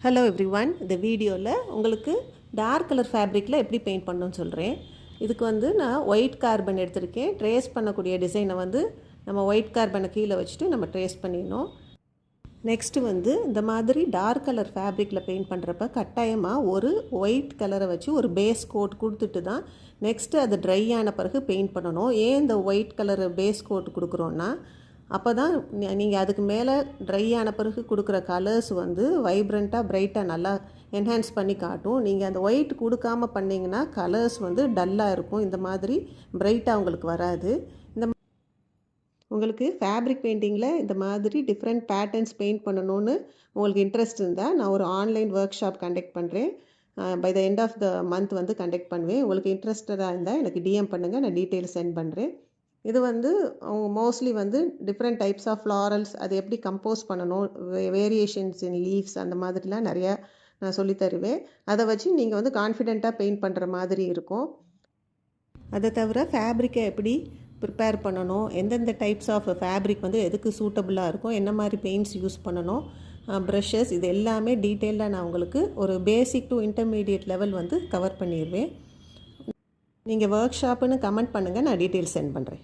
Hello everyone. இந்த வீடியோவில் உங்களுக்கு டார்க் கலர் ஃபேப்ரிக்கில் எப்படி பெயிண்ட் பண்ணணும்னு சொல்கிறேன். இதுக்கு வந்து நான் ஒயிட் கார்பன் எடுத்திருக்கேன். ட்ரேஸ் பண்ணக்கூடிய டிசைனை வந்து நம்ம ஒயிட் கார்பனை கீழே வச்சுட்டு நம்ம ட்ரேஸ் பண்ணிடணும். நெக்ஸ்ட்டு வந்து இந்த மாதிரி டார்க் கலர் ஃபேப்ரிக்கில் பெயிண்ட் பண்ணுறப்ப கட்டாயமாக ஒரு ஒயிட் கலரை வச்சு ஒரு பேஸ் கோட் கொடுத்துட்டு தான் நெக்ஸ்ட்டு அது ட்ரை ஆன பிறகு பெயிண்ட் பண்ணணும். ஏன் இந்த ஒயிட் கலர் பேஸ் கோட் கொடுக்குறோன்னா, அப்போ தான் நீங்கள் அதுக்கு மேலே ட்ரை ஆன பிறகு கொடுக்குற கலர்ஸ் வந்து வைப்ரண்ட்டாக பிரைட்டாக நல்லா என்ஹான்ஸ் பண்ணி காட்டும். நீங்கள் அந்த ஒயிட் கொடுக்காமல் பண்ணிங்கன்னா கலர்ஸ் வந்து டல்லாக இருக்கும். இந்த மாதிரி பிரைட்டாக உங்களுக்கு வராது. உங்களுக்கு ஃபேப்ரிக் பெயிண்டிங்கில் இந்த மாதிரி டிஃப்ரெண்ட் பேட்டர்ன்ஸ் பெயிண்ட் பண்ணணும்னு உங்களுக்கு இன்ட்ரெஸ்ட் இருந்தால் நான் ஒரு ஆன்லைன் ஒர்க் ஷாப் கண்டக்ட் பண்ணுறேன். By the end of the month வந்து கண்டக்ட் பண்ணுவேன். உங்களுக்கு இன்ட்ரெஸ்டடாக இருந்தால் எனக்கு டிஎம் பண்ணுங்கள், நான் டீட்டெயில்ஸ் சென்ட் பண்ணுறேன். இது வந்து மோஸ்ட்லி வந்து டிஃப்ரெண்ட் டைப்ஸ் ஆஃப் ஃப்ளாரல்ஸ் அது எப்படி கம்போஸ் பண்ணணும், வேரியேஷன்ஸ் இன் லீவ்ஸ் அந்த மாதிரிலாம் நிறையா நான் சொல்லித்தருவேன். அதை வச்சு நீங்கள் வந்து கான்ஃபிடெண்ட்டாக பெயிண்ட் பண்ணுற மாதிரி இருக்கும். அதை தவிர ஃபேப்ரிக்கை எப்படி ப்ரிப்பேர் பண்ணணும், எந்தெந்த டைப்ஸ் ஆஃப் ஃபேப்ரிக் வந்து எதுக்கு சூட்டபுளாக இருக்கும், என்ன மாதிரி பெயிண்ட்ஸ் யூஸ் பண்ணணும், ப்ரஷஸ், இது எல்லாமே டீட்டெயிலாக நான் உங்களுக்கு ஒரு பேசிக் டு இன்டர்மீடியட் லெவல் வந்து கவர் பண்ணிடுவேன். நீங்கள் ஒர்க் ஷாப்புன்னு கமெண்ட் பண்ணுங்கள், நான் டீட்டெயில்ஸ் சென்ட் பண்ணுறேன்.